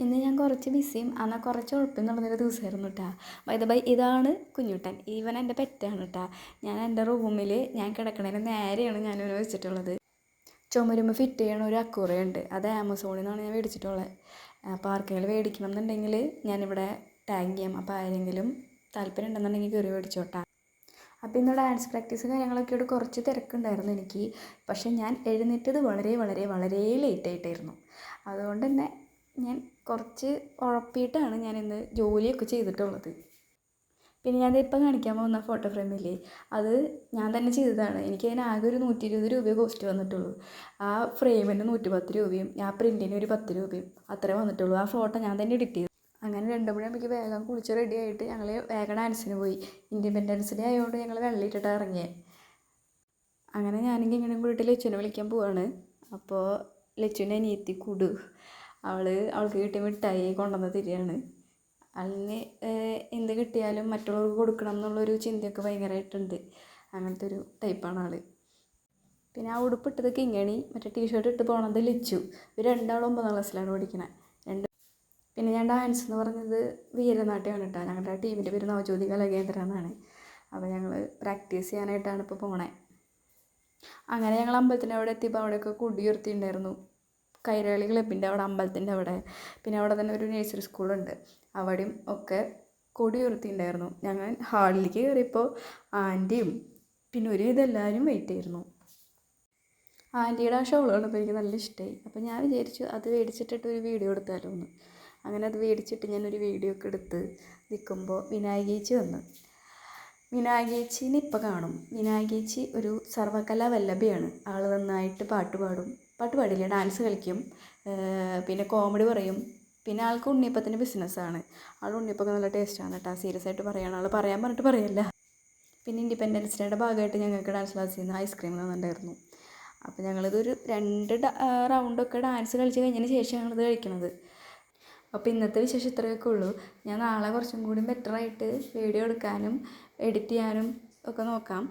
ഇന്ന് ഞാൻ കുറച്ച് ബിസിയും എന്നാൽ കുറച്ച് ഉഴപ്പും നടന്നൊരു ദിവസമായിരുന്നു കേട്ടോ. ബൈ ദ ബൈ ഇതാണ് കുഞ്ഞുട്ടൻ. ഈവൻ എൻ്റെ പെറ്റാണ് കേട്ടോ. ഞാൻ എൻ്റെ റൂമിൽ ഞാൻ കിടക്കണതിന് നേരെയാണ് ഞാനിവനെ വെച്ചിട്ടുള്ളത്. ചുമരുമ്പോൾ ഫിറ്റ് ചെയ്യണ ഒരു അക്വേറിയം ഉണ്ട്. അത് ആമസോണിൽ നിന്നാണ് ഞാൻ മേടിച്ചിട്ടുള്ളത്. അപ്പോൾ ആർക്കെങ്കിലും മേടിക്കണം എന്നുണ്ടെങ്കിൽ ഞാനിവിടെ ടാഗ് ചെയ്യാം. അപ്പോൾ ആരെങ്കിലും താല്പര്യം ഉണ്ടെന്നുണ്ടെങ്കിൽ കയറി മേടിച്ചോട്ടാ. അപ്പോൾ ഇന്ന് ഡാൻസ് പ്രാക്ടീസ് കാര്യങ്ങളൊക്കെയോട് കുറച്ച് തിരക്കുണ്ടായിരുന്നു എനിക്ക്. പക്ഷേ ഞാൻ എഴുന്നേറ്റത് വളരെ വളരെ വളരെ ലേറ്റായിട്ടായിരുന്നു. അതുകൊണ്ട് തന്നെ ഞാൻ കുറച്ച് ഉഴപ്പിയിട്ടാണ് ഞാനിന്ന് ജോലിയൊക്കെ ചെയ്തിട്ടുള്ളത്. പിന്നെ ഞാനിപ്പോൾ കാണിക്കാൻ പോകുന്ന ഫോട്ടോ ഫ്രെയിമില്ലേ, അത് ഞാൻ തന്നെ ചെയ്തതാണ്. എനിക്കതിന് ആകെ ഒരു 120 രൂപയെ കോസ്റ്റ് വന്നിട്ടുള്ളൂ. ആ ഫ്രെയിമിന് 110 രൂപയും ആ പ്രിൻറ്റിന് ഒരു 10 രൂപയും അത്രേ വന്നിട്ടുള്ളൂ. ആ ഫോട്ടോ ഞാൻ തന്നെ എഡിറ്റ് ചെയ്തു. അങ്ങനെ 2 മണിയാകുമ്പോൾ വേഗം കുളിച്ച് റെഡി ആയിട്ട് ഞങ്ങൾ വേഗം ഡാൻസിന് പോയി. ഇൻഡിപെൻഡൻസ് ഡേ ആയതുകൊണ്ട് ഞങ്ങൾ വെള്ളയിട്ടിട്ടാണ് ഇറങ്ങിയത്. അങ്ങനെ ഞാനെങ്കിൽ ഇങ്ങനെ കൂടിയിട്ട് ലച്ചുവിനെ വിളിക്കാൻ പോവാണ്. അപ്പോൾ ലച്ചുവിൻ്റെ അനിയത്തി കുടു അവൾക്ക് കിട്ടിയ മിഠായി കൊണ്ടുവന്ന് തരികയാണ്. അതിന് എന്ത് കിട്ടിയാലും മറ്റുള്ളവർക്ക് കൊടുക്കണം എന്നുള്ളൊരു ചിന്തയൊക്കെ ഭയങ്കരമായിട്ടുണ്ട്. അങ്ങനത്തെ ഒരു ടൈപ്പാണ് ആൾ. പിന്നെ ആ ഉടുപ്പിട്ടത് കിങ്ങണി, മറ്റേ ടീഷർട്ട് ഇട്ട് പോകണത് ലച്ചു. ഇവർ രണ്ടാളും 9ാം ക്ലാസ്സിലാണ് പഠിക്കണത്. പിന്നെ ഞാൻ ഡാൻസ് എന്ന് പറഞ്ഞത് വീരനാട്യമാണ് കേട്ടോ. ഞങ്ങളുടെ ടീമിൻ്റെ പേര് നവജ്യോതി കലാകേന്ദ്ര എന്നാണ്. അപ്പോൾ ഞങ്ങൾ പ്രാക്ടീസ് ചെയ്യാനായിട്ടാണ് ഇപ്പോൾ പോണേ. അങ്ങനെ ഞങ്ങൾ അമ്പലത്തിൻ്റെ അവിടെ എത്തിയപ്പോൾ അവിടെയൊക്കെ കൊടിയുയർത്തിയിട്ടുണ്ടായിരുന്നു. കൈരളി ക്ലബിൻ്റെ അവിടെ, അമ്പലത്തിൻ്റെ അവിടെ. പിന്നെ അവിടെ തന്നെ ഒരു നഴ്സറി സ്കൂളുണ്ട്, അവിടെയും ഒക്കെ കൊടിയുയർത്തിയിട്ടുണ്ടായിരുന്നു. ഞങ്ങൾ ഹാളിലേക്ക് കയറിയപ്പോൾ ആൻറ്റിയും പിന്നെ ഒരുവിധം എല്ലാവരും വെയിറ്റ് ചെയ്യുന്നു. ആൻറ്റിയുടെ ആ ഷോൾ കണ്ടപ്പോൾ എനിക്ക് നല്ല ഇഷ്ടമായി. അപ്പോൾ ഞാൻ വിചാരിച്ചു അത് മേടിച്ചിട്ടിട്ട് ഒരു വീഡിയോ എടുത്താലോ എന്ന്. അങ്ങനെ അത് മേടിച്ചിട്ട് ഞാനൊരു വീഡിയോ ഒക്കെ എടുത്ത് നിൽക്കുമ്പോൾ വിനായകേച്ചി വന്നു. വിനായകേച്ചീനെ ഇപ്പോൾ കാണും. വിനായകേച്ചി ഒരു സർവകലാ വല്ലഭയാണ്. ആൾ നന്നായിട്ട് പാട്ട് പാടില്ല, ഡാൻസ് കളിക്കും, പിന്നെ കോമഡി പറയും. പിന്നെ ആൾക്ക് ഉണ്ണിയപ്പത്തിൻ്റെ ബിസിനസ്സാണ്. ആൾ ഉണ്ണിയപ്പമൊക്കെ നല്ല ടേസ്റ്റാണ് കേട്ടോ. സീരിയസ് ആയിട്ട് പറയുകയാണ്. ആൾ പറയാൻ പറഞ്ഞിട്ട് പറയല്ല. പിന്നെ ഇൻഡിപെൻഡൻസ് ഡേയുടെ ഭാഗമായിട്ട് ഞങ്ങൾക്ക് ഡാൻസ് ക്ലാസ്സിൽ നിന്ന് ഐസ്ക്രീം തന്നിട്ടുണ്ടായിരുന്നു. അപ്പോൾ ഞങ്ങളിതൊരു 2 റൗണ്ടൊക്കെ ഡാൻസ് കളിച്ച് കഴിഞ്ഞതിന് ശേഷം ഞങ്ങളിത് കഴിക്കണത്. അപ്പോൾ ഇന്നത്തെ വിശേഷം ഇത്രയൊക്കെ ഉള്ളൂ. ഞാൻ നാളെ കുറച്ചും കൂടി ബെറ്ററായിട്ട് വീഡിയോ എടുക്കാനും എഡിറ്റ് ചെയ്യാനും ഒക്കെ നോക്കാം.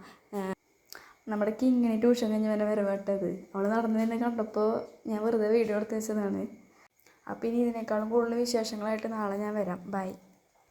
നമ്മുടെ കിങ്ങിന് ട്യൂഷൻ കഴിഞ്ഞ് വരവട്ടത് അവൾ നടന്നു തന്നെ കണ്ടപ്പോൾ ഞാൻ വെറുതെ വീഡിയോ എടുത്ത് വെച്ചതാണ്. അപ്പോൾ ഇനി ഇതിനേക്കാളും കൂടുതൽ വിശേഷങ്ങളായിട്ട് നാളെ ഞാൻ വരാം. ബൈ.